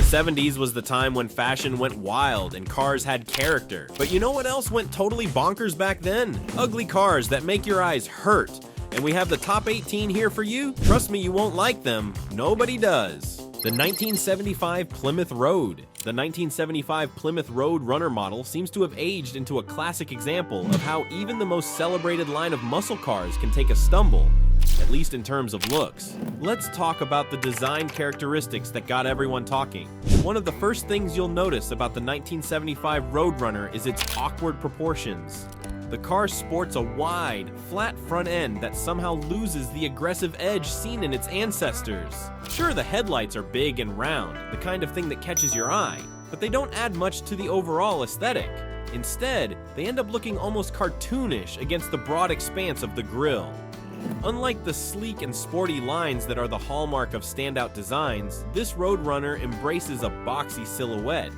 70s was the time when fashion went wild and cars had character. But you know what else went totally bonkers back then? Ugly cars that make your eyes hurt. And we have the top 18 here for you. Trust me, you won't like them. Nobody does. The 1975 Plymouth Road. The 1975 Plymouth Road Runner model seems to have aged into a classic example of how even the most celebrated line of muscle cars can take a stumble, at least in terms of looks. Let's talk about the design characteristics that got everyone talking. One of the first things you'll notice about the 1975 Roadrunner is its awkward proportions. The car sports a wide, flat front end that somehow loses the aggressive edge seen in its ancestors. Sure, the headlights are big and round, the kind of thing that catches your eye, but they don't add much to the overall aesthetic. Instead, they end up looking almost cartoonish against the broad expanse of the grille. Unlike the sleek and sporty lines that are the hallmark of standout designs, this Roadrunner embraces a boxy silhouette.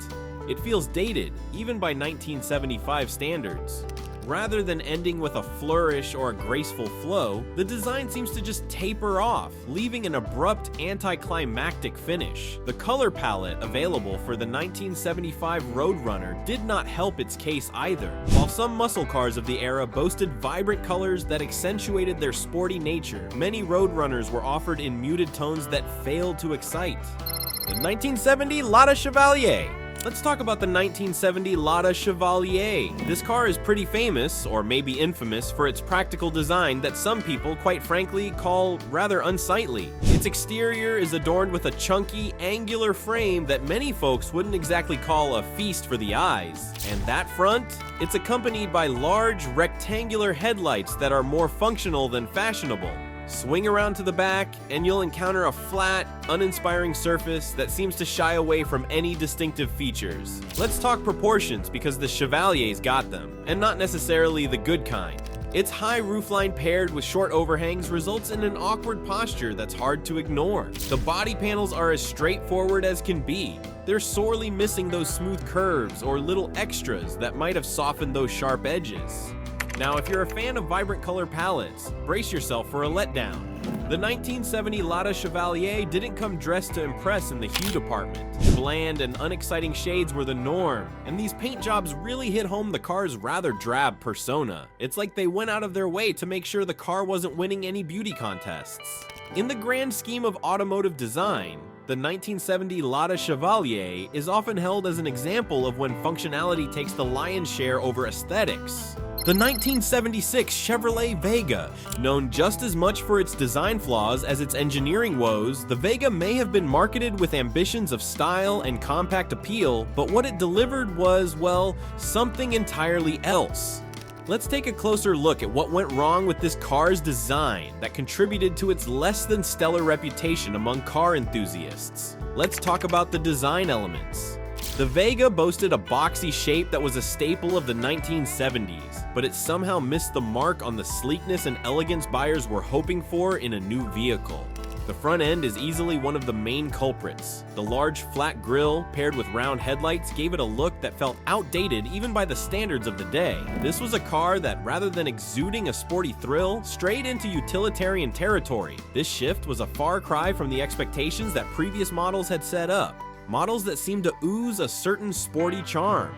It feels dated, even by 1975 standards. Rather than ending with a flourish or a graceful flow, the design seems to just taper off, leaving an abrupt, anticlimactic finish. The color palette available for the 1975 Roadrunner did not help its case either. While some muscle cars of the era boasted vibrant colors that accentuated their sporty nature, many Roadrunners were offered in muted tones that failed to excite. The 1970 Lotta Chevalier. Let's talk about the 1970 Lotta Chevalier. This car is pretty famous, or maybe infamous, for its practical design that some people, quite frankly, call rather unsightly. Its exterior is adorned with a chunky, angular frame that many folks wouldn't exactly call a feast for the eyes. And that front? It's accompanied by large, rectangular headlights that are more functional than fashionable. Swing around to the back, and you'll encounter a flat, uninspiring surface that seems to shy away from any distinctive features. Let's talk proportions because the Chevalier's got them, and not necessarily the good kind. Its high roofline paired with short overhangs results in an awkward posture that's hard to ignore. The body panels are as straightforward as can be. They're sorely missing those smooth curves or little extras that might have softened those sharp edges. Now, if you're a fan of vibrant color palettes, brace yourself for a letdown. The 1970 Lotta Chevalier didn't come dressed to impress in the hue department. Bland and unexciting shades were the norm, and these paint jobs really hit home the car's rather drab persona. It's like they went out of their way to make sure the car wasn't winning any beauty contests. In the grand scheme of automotive design, the 1970 Lotta Chevalier is often held as an example of when functionality takes the lion's share over aesthetics. The 1976 Chevrolet Vega, known just as much for its design flaws as its engineering woes, the Vega may have been marketed with ambitions of style and compact appeal, but what it delivered was, well, something entirely else. Let's take a closer look at what went wrong with this car's design that contributed to its less than stellar reputation among car enthusiasts. Let's talk about the design elements. The Vega boasted a boxy shape that was a staple of the 1970s, but it somehow missed the mark on the sleekness and elegance buyers were hoping for in a new vehicle. The front end is easily one of the main culprits. The large flat grille paired with round headlights gave it a look that felt outdated even by the standards of the day. This was a car that, rather than exuding a sporty thrill, strayed into utilitarian territory. This shift was a far cry from the expectations that previous models had set up. Models that seemed to ooze a certain sporty charm.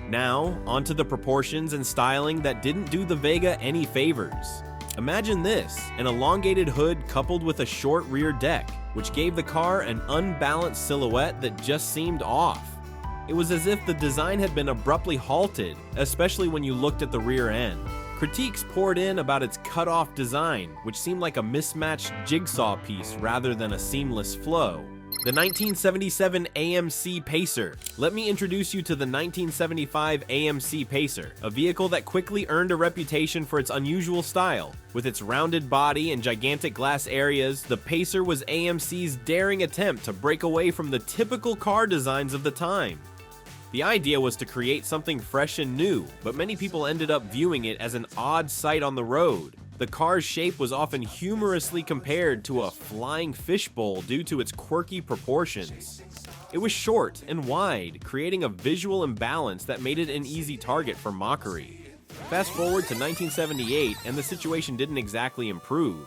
Now, onto the proportions and styling that didn't do the Vega any favors. Imagine this, an elongated hood coupled with a short rear deck, which gave the car an unbalanced silhouette that just seemed off. It was as if the design had been abruptly halted, especially when you looked at the rear end. Critiques poured in about its cut-off design, which seemed like a mismatched jigsaw piece rather than a seamless flow. The 1977 AMC Pacer. Let me introduce you to the 1975 AMC Pacer, a vehicle that quickly earned a reputation for its unusual style. With its rounded body and gigantic glass areas, the Pacer was AMC's daring attempt to break away from the typical car designs of the time. The idea was to create something fresh and new, but many people ended up viewing it as an odd sight on the road. The car's shape was often humorously compared to a flying fishbowl due to its quirky proportions. It was short and wide, creating a visual imbalance that made it an easy target for mockery. Fast forward to 1978, and the situation didn't exactly improve.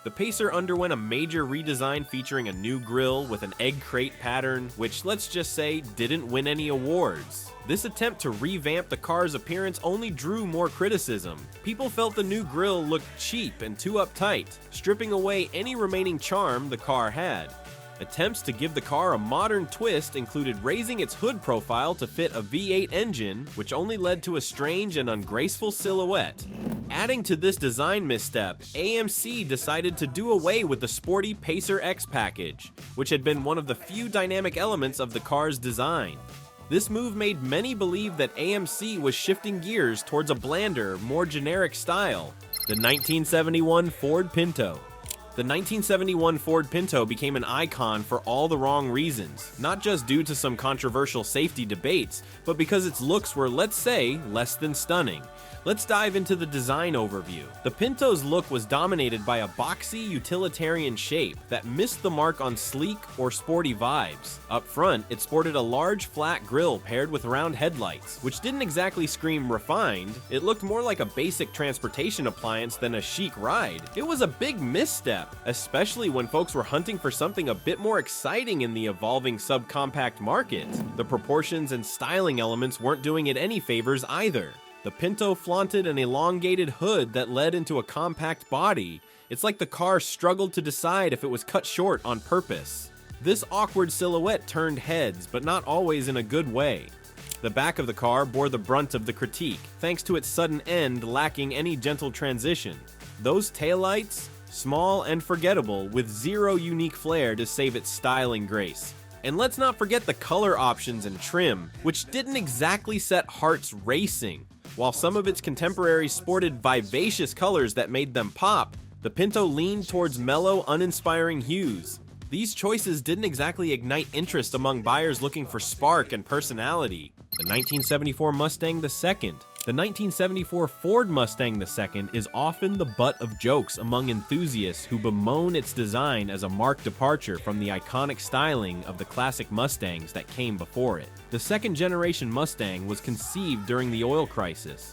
The Pacer underwent a major redesign featuring a new grille with an egg crate pattern, which, let's just say, didn't win any awards. This attempt to revamp the car's appearance only drew more criticism. People felt the new grille looked cheap and too uptight, stripping away any remaining charm the car had. Attempts to give the car a modern twist included raising its hood profile to fit a V8 engine, which only led to a strange and ungraceful silhouette. Adding to this design misstep, AMC decided to do away with the sporty Pacer X package, which had been one of the few dynamic elements of the car's design. This move made many believe that AMC was shifting gears towards a blander, more generic style. The 1971 Ford Pinto. The 1971 Ford Pinto became an icon for all the wrong reasons, not just due to some controversial safety debates, but because its looks were, let's say, less than stunning. Let's dive into the design overview. The Pinto's look was dominated by a boxy, utilitarian shape that missed the mark on sleek or sporty vibes. Up front, it sported a large, flat grille paired with round headlights, which didn't exactly scream refined. It looked more like a basic transportation appliance than a chic ride. It was a big misstep, especially when folks were hunting for something a bit more exciting in the evolving subcompact market. The proportions and styling elements weren't doing it any favors either. The Pinto flaunted an elongated hood that led into a compact body. It's like the car struggled to decide if it was cut short on purpose. This awkward silhouette turned heads, but not always in a good way. The back of the car bore the brunt of the critique, thanks to its sudden end lacking any gentle transition. Those taillights? Small and forgettable, with zero unique flair to save its styling grace. And let's not forget the color options and trim, which didn't exactly set hearts racing. While some of its contemporaries sported vivacious colors that made them pop, the Pinto leaned towards mellow, uninspiring hues. These choices didn't exactly ignite interest among buyers looking for spark and personality. The 1974 Mustang II. The 1974 Ford Mustang II is often the butt of jokes among enthusiasts who bemoan its design as a marked departure from the iconic styling of the classic Mustangs that came before it. The second-generation Mustang was conceived during the oil crisis,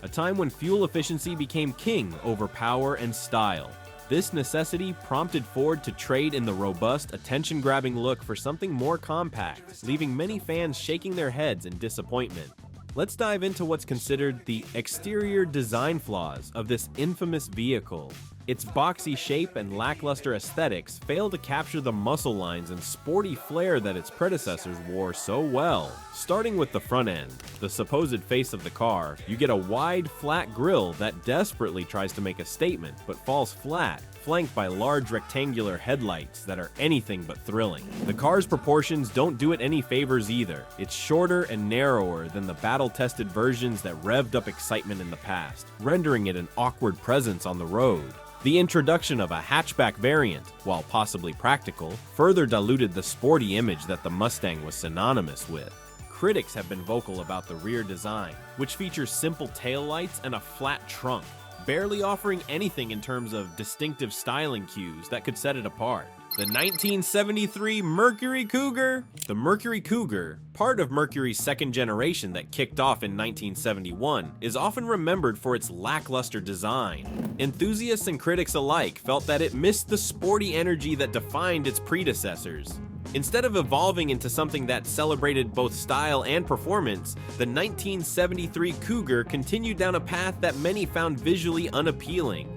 a time when fuel efficiency became king over power and style. This necessity prompted Ford to trade in the robust, attention-grabbing look for something more compact, leaving many fans shaking their heads in disappointment. Let's dive into what's considered the exterior design flaws of this infamous vehicle. Its boxy shape and lackluster aesthetics fail to capture the muscle lines and sporty flair that its predecessors wore so well. Starting with the front end, the supposed face of the car, you get a wide, flat grille that desperately tries to make a statement, but falls flat, flanked by large rectangular headlights that are anything but thrilling. The car's proportions don't do it any favors either. It's shorter and narrower than the battle-tested versions that revved up excitement in the past, rendering it an awkward presence on the road. The introduction of a hatchback variant, while possibly practical, further diluted the sporty image that the Mustang was synonymous with. Critics have been vocal about the rear design, which features simple taillights and a flat trunk, barely offering anything in terms of distinctive styling cues that could set it apart. The 1973 Mercury Cougar. The Mercury Cougar, part of Mercury's second generation that kicked off in 1971, is often remembered for its lackluster design. Enthusiasts and critics alike felt that it missed the sporty energy that defined its predecessors. Instead of evolving into something that celebrated both style and performance, the 1973 Cougar continued down a path that many found visually unappealing.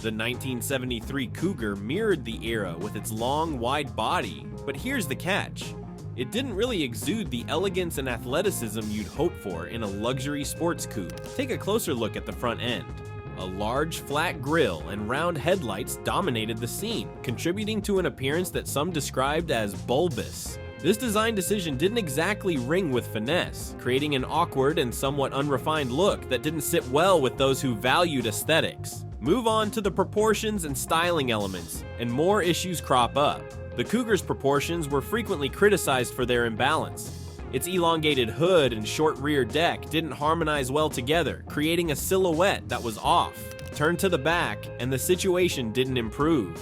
The 1973 Cougar mirrored the era with its long, wide body, but here's the catch. It didn't really exude the elegance and athleticism you'd hope for in a luxury sports coupe. Take a closer look at the front end. A large, flat grille and round headlights dominated the scene, contributing to an appearance that some described as bulbous. This design decision didn't exactly ring with finesse, creating an awkward and somewhat unrefined look that didn't sit well with those who valued aesthetics. Move on to the proportions and styling elements, and more issues crop up. The Cougar's proportions were frequently criticized for their imbalance. Its elongated hood and short rear deck didn't harmonize well together, creating a silhouette that was off. Turn to the back, and the situation didn't improve.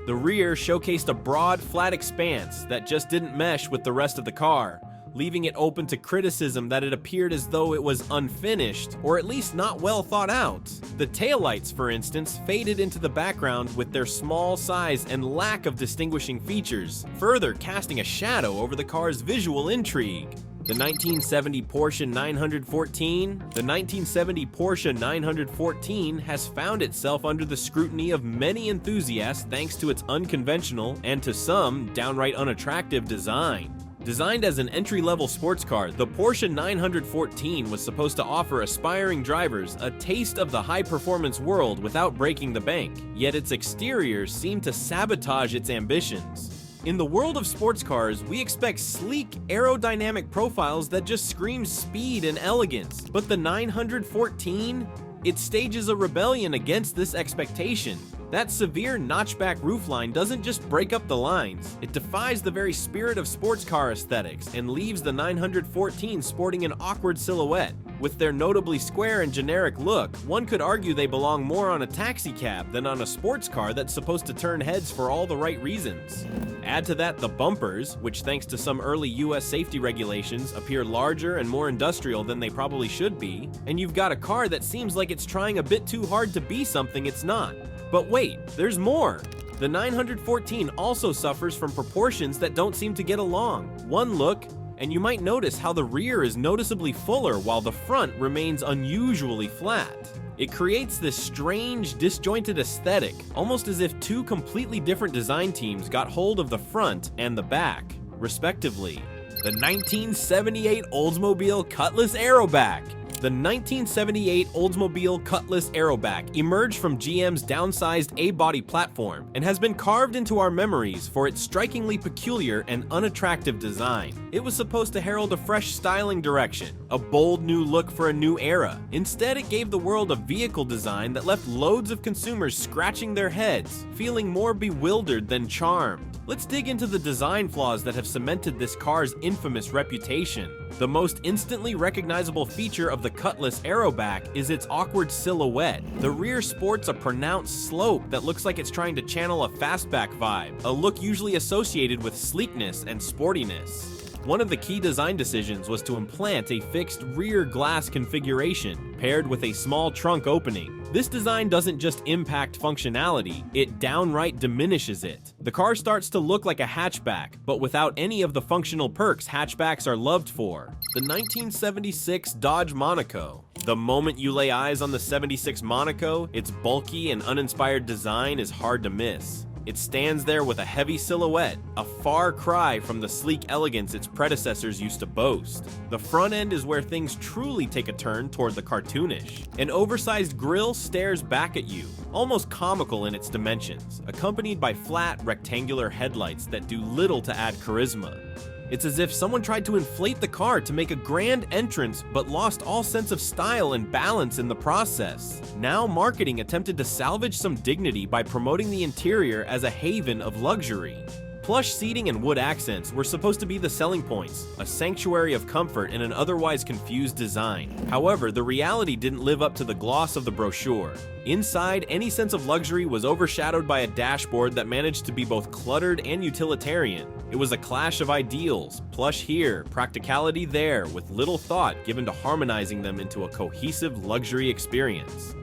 The rear showcased a broad, flat expanse that just didn't mesh with the rest of the car, leaving it open to criticism that it appeared as though it was unfinished, or at least not well thought out. The taillights, for instance, faded into the background with their small size and lack of distinguishing features, further casting a shadow over the car's visual intrigue. The 1970 Porsche 914 has found itself under the scrutiny of many enthusiasts thanks to its unconventional, and to some, downright unattractive design. Designed as an entry-level sports car, the Porsche 914 was supposed to offer aspiring drivers a taste of the high-performance world without breaking the bank, yet its exterior seemed to sabotage its ambitions. In the world of sports cars, we expect sleek, aerodynamic profiles that just scream speed and elegance, but the 914? It stages a rebellion against this expectation. That severe notchback roofline doesn't just break up the lines, it defies the very spirit of sports car aesthetics and leaves the 914 sporting an awkward silhouette. With their notably square and generic look, one could argue they belong more on a taxi cab than on a sports car that's supposed to turn heads for all the right reasons. Add to that the bumpers, which thanks to some early US safety regulations appear larger and more industrial than they probably should be, and you've got a car that seems like it's trying a bit too hard to be something it's not. But wait, there's more! The 914 also suffers from proportions that don't seem to get along. One look, and you might notice how the rear is noticeably fuller while the front remains unusually flat. It creates this strange, disjointed aesthetic, almost as if two completely different design teams got hold of the front and the back, respectively. The 1978 Oldsmobile Cutlass Aeroback. The 1978 Oldsmobile Cutlass Aeroback emerged from GM's downsized A-body platform and has been carved into our memories for its strikingly peculiar and unattractive design. It was supposed to herald a fresh styling direction, a bold new look for a new era. Instead, it gave the world a vehicle design that left loads of consumers scratching their heads, feeling more bewildered than charmed. Let's dig into the design flaws that have cemented this car's infamous reputation. The most instantly recognizable feature of the Cutlass Aeroback is its awkward silhouette. The rear sports a pronounced slope that looks like it's trying to channel a fastback vibe, a look usually associated with sleekness and sportiness. One of the key design decisions was to implant a fixed rear glass configuration, paired with a small trunk opening. This design doesn't just impact functionality, it downright diminishes it. The car starts to look like a hatchback, but without any of the functional perks hatchbacks are loved for. The 1976 Dodge Monaco. The moment you lay eyes on the 76 Monaco, its bulky and uninspired design is hard to miss. It stands there with a heavy silhouette, a far cry from the sleek elegance its predecessors used to boast. The front end is where things truly take a turn toward the cartoonish. An oversized grille stares back at you, almost comical in its dimensions, accompanied by flat, rectangular headlights that do little to add charisma. It's as if someone tried to inflate the car to make a grand entrance but lost all sense of style and balance in the process. Now marketing attempted to salvage some dignity by promoting the interior as a haven of luxury. Plush seating and wood accents were supposed to be the selling points, a sanctuary of comfort in an otherwise confused design. However, the reality didn't live up to the gloss of the brochure. Inside, any sense of luxury was overshadowed by a dashboard that managed to be both cluttered and utilitarian. It was a clash of ideals, plush here, practicality there, with little thought given to harmonizing them into a cohesive luxury experience.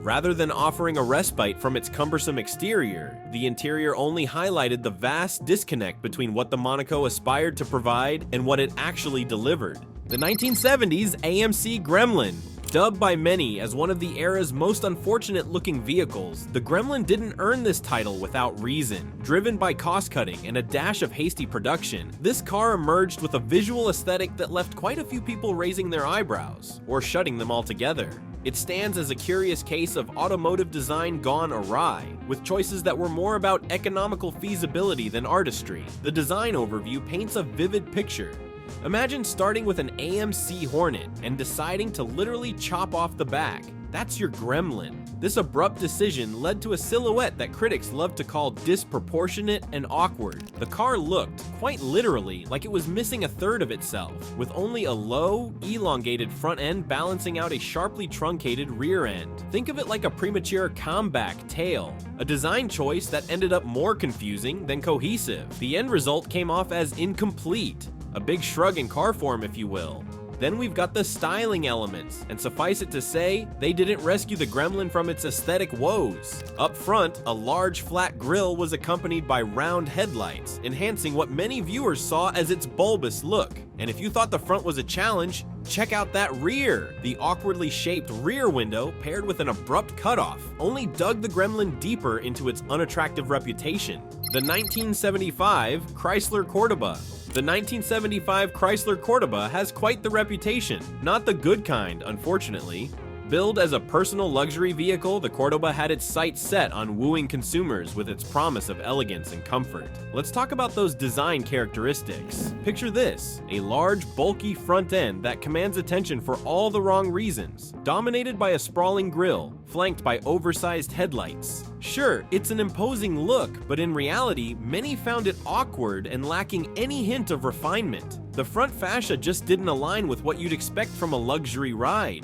Rather than offering a respite from its cumbersome exterior, the interior only highlighted the vast disconnect between what the Monaco aspired to provide and what it actually delivered. The 1970s AMC Gremlin. Dubbed by many as one of the era's most unfortunate-looking vehicles, the Gremlin didn't earn this title without reason. Driven by cost-cutting and a dash of hasty production, this car emerged with a visual aesthetic that left quite a few people raising their eyebrows, or shutting them altogether. It stands as a curious case of automotive design gone awry, with choices that were more about economical feasibility than artistry. The design overview paints a vivid picture. Imagine starting with an AMC Hornet and deciding to literally chop off the back. That's your Gremlin. This abrupt decision led to a silhouette that critics love to call disproportionate and awkward. The car looked, quite literally, like it was missing a third of itself, with only a low, elongated front end balancing out a sharply truncated rear end. Think of it like a premature comeback tail, a design choice that ended up more confusing than cohesive. The end result came off as incomplete. A big shrug in car form, if you will. Then we've got the styling elements, and suffice it to say, they didn't rescue the Gremlin from its aesthetic woes. Up front, a large flat grille was accompanied by round headlights, enhancing what many viewers saw as its bulbous look. And if you thought the front was a challenge, check out that rear! The awkwardly shaped rear window, paired with an abrupt cutoff, only dug the Gremlin deeper into its unattractive reputation. The 1975 Chrysler Cordoba. The 1975 Chrysler Cordoba has quite the reputation, not the good kind, unfortunately. Billed as a personal luxury vehicle, the Cordoba had its sights set on wooing consumers with its promise of elegance and comfort. Let's talk about those design characteristics. Picture this, a large, bulky front end that commands attention for all the wrong reasons, dominated by a sprawling grille, flanked by oversized headlights. Sure, it's an imposing look, but in reality, many found it awkward and lacking any hint of refinement. The front fascia just didn't align with what you'd expect from a luxury ride.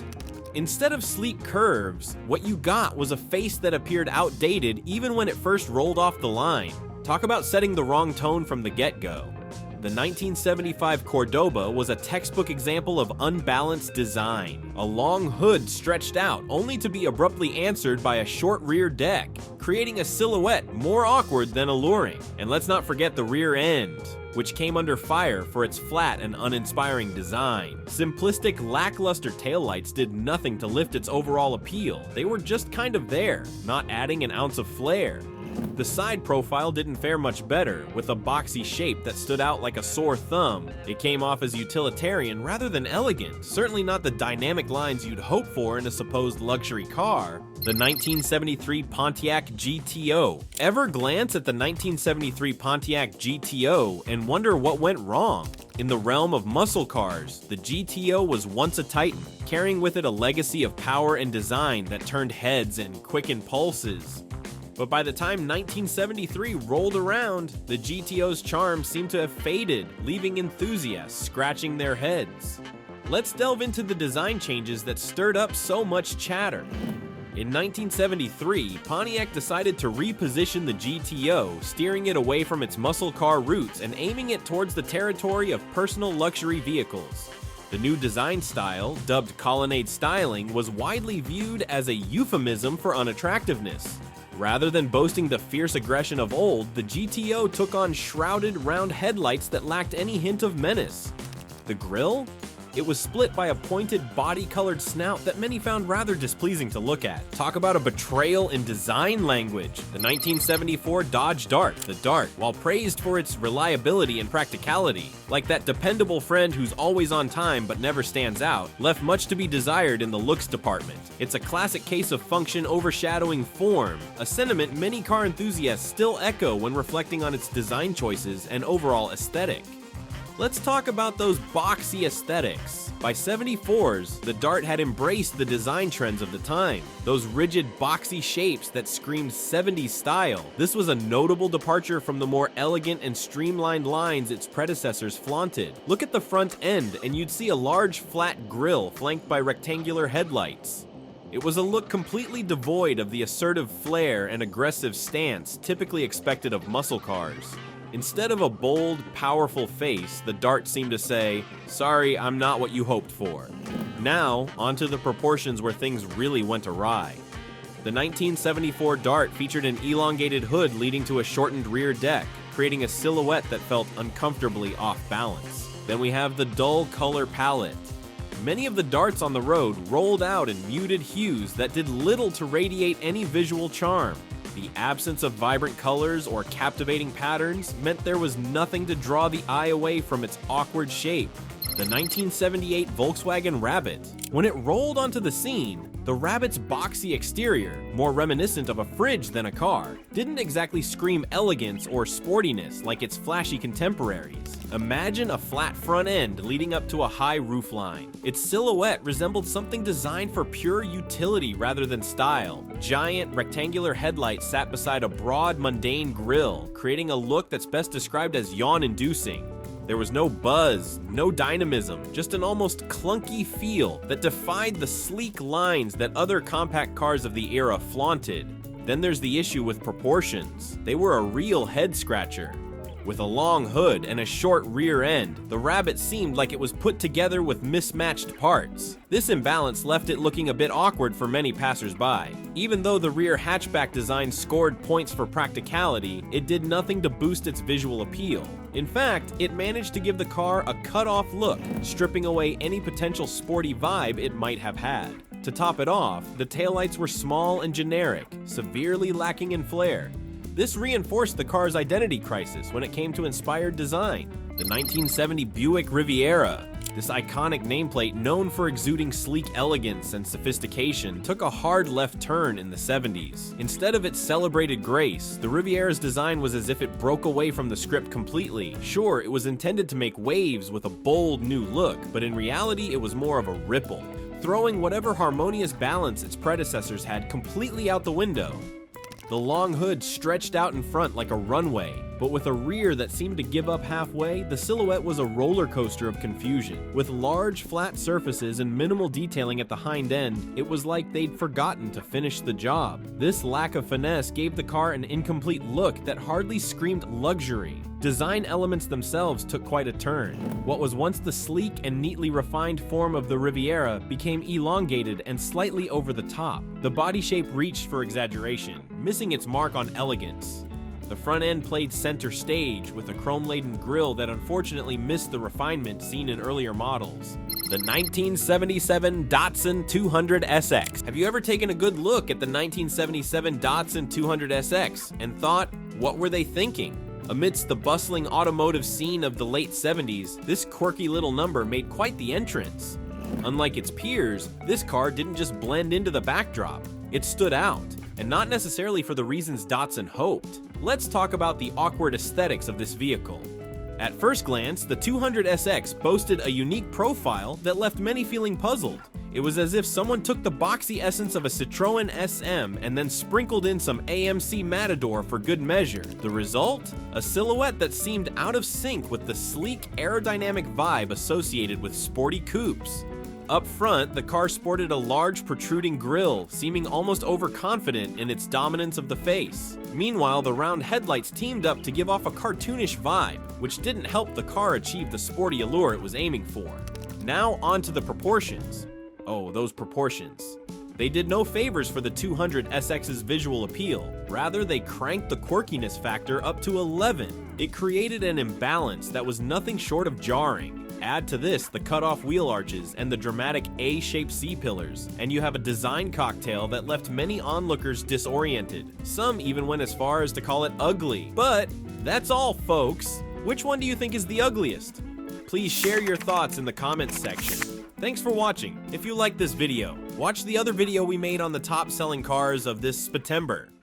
Instead of sleek curves, what you got was a face that appeared outdated even when it first rolled off the line. Talk about setting the wrong tone from the get-go. The 1975 Cordoba was a textbook example of unbalanced design. A long hood stretched out, only to be abruptly answered by a short rear deck, creating a silhouette more awkward than alluring. And let's not forget the rear end, which came under fire for its flat and uninspiring design. Simplistic, lackluster taillights did nothing to lift its overall appeal. They were just kind of there, not adding an ounce of flair. The side profile didn't fare much better, with a boxy shape that stood out like a sore thumb. It came off as utilitarian rather than elegant, certainly not the dynamic lines you'd hope for in a supposed luxury car. The 1973 Pontiac GTO. Ever glance at the 1973 Pontiac GTO and wonder what went wrong? In the realm of muscle cars, the GTO was once a titan, carrying with it a legacy of power and design that turned heads and quickened pulses. But by the time 1973 rolled around, the GTO's charm seemed to have faded, leaving enthusiasts scratching their heads. Let's delve into the design changes that stirred up so much chatter. In 1973, Pontiac decided to reposition the GTO, steering it away from its muscle car roots and aiming it towards the territory of personal luxury vehicles. The new design style, dubbed colonnade styling, was widely viewed as a euphemism for unattractiveness. Rather than boasting the fierce aggression of old, the GTO took on shrouded round headlights that lacked any hint of menace. The grille? It was split by a pointed body-colored snout that many found rather displeasing to look at. Talk about a betrayal in design language. The 1974 Dodge Dart, the Dart, while praised for its reliability and practicality, like that dependable friend who's always on time but never stands out, left much to be desired in the looks department. It's a classic case of function overshadowing form, a sentiment many car enthusiasts still echo when reflecting on its design choices and overall aesthetic. Let's talk about those boxy aesthetics. By 74's, the Dart had embraced the design trends of the time, those rigid, boxy shapes that screamed 70s style. This was a notable departure from the more elegant and streamlined lines its predecessors flaunted. Look at the front end, and you'd see a large, flat grille flanked by rectangular headlights. It was a look completely devoid of the assertive flair and aggressive stance typically expected of muscle cars. Instead of a bold, powerful face, the Dart seemed to say, "Sorry, I'm not what you hoped for." Now, onto the proportions where things really went awry. The 1974 Dart featured an elongated hood leading to a shortened rear deck, creating a silhouette that felt uncomfortably off balance. Then we have the dull color palette. Many of the Darts on the road rolled out in muted hues that did little to radiate any visual charm. The absence of vibrant colors or captivating patterns meant there was nothing to draw the eye away from its awkward shape. The 1978 Volkswagen Rabbit. When it rolled onto the scene, the Rabbit's boxy exterior, more reminiscent of a fridge than a car, didn't exactly scream elegance or sportiness like its flashy contemporaries. Imagine a flat front end leading up to a high roofline. Its silhouette resembled something designed for pure utility rather than style. Giant rectangular headlights sat beside a broad, mundane grille, creating a look that's best described as yawn-inducing. There was no buzz, no dynamism, just an almost clunky feel that defied the sleek lines that other compact cars of the era flaunted. Then there's the issue with proportions. They were a real head-scratcher. With a long hood and a short rear end, the Rabbit seemed like it was put together with mismatched parts. This imbalance left it looking a bit awkward for many passersby. Even though the rear hatchback design scored points for practicality, it did nothing to boost its visual appeal. In fact, it managed to give the car a cut-off look, stripping away any potential sporty vibe it might have had. To top it off, the taillights were small and generic, severely lacking in flair. This reinforced the car's identity crisis when it came to inspired design. The 1970 Buick Riviera, this iconic nameplate known for exuding sleek elegance and sophistication, took a hard left turn in the 70s. Instead of its celebrated grace, the Riviera's design was as if it broke away from the script completely. Sure, it was intended to make waves with a bold new look, but in reality it was more of a ripple, throwing whatever harmonious balance its predecessors had completely out the window. The long hood stretched out in front like a runway, but with a rear that seemed to give up halfway, the silhouette was a roller coaster of confusion. With large, flat surfaces and minimal detailing at the hind end, it was like they'd forgotten to finish the job. This lack of finesse gave the car an incomplete look that hardly screamed luxury. Design elements themselves took quite a turn. What was once the sleek and neatly refined form of the Riviera became elongated and slightly over the top. The body shape reached for exaggeration, missing its mark on elegance. The front end played center stage with a chrome-laden grille that unfortunately missed the refinement seen in earlier models. The 1977 Datsun 200SX. Have you ever taken a good look at the 1977 Datsun 200SX and thought, what were they thinking? Amidst the bustling automotive scene of the late 70s, this quirky little number made quite the entrance. Unlike its peers, this car didn't just blend into the backdrop. It stood out, and not necessarily for the reasons Datsun hoped. Let's talk about the awkward aesthetics of this vehicle. At first glance, the 200SX boasted a unique profile that left many feeling puzzled. It was as if someone took the boxy essence of a Citroën SM and then sprinkled in some AMC Matador for good measure. The result? A silhouette that seemed out of sync with the sleek, aerodynamic vibe associated with sporty coupes. Up front, the car sported a large protruding grille, seeming almost overconfident in its dominance of the face. Meanwhile, the round headlights teamed up to give off a cartoonish vibe, which didn't help the car achieve the sporty allure it was aiming for. Now onto the proportions. Oh, those proportions. They did no favors for the 200SX's visual appeal. Rather, they cranked the quirkiness factor up to 11. It created an imbalance that was nothing short of jarring. Add to this the cut-off wheel arches and the dramatic A-shaped C-pillars, and you have a design cocktail that left many onlookers disoriented. Some even went as far as to call it ugly. But that's all, folks. Which one do you think is the ugliest? Please share your thoughts in the comments section. Thanks for watching. If you liked this video, watch the other video we made on the top selling cars of this September.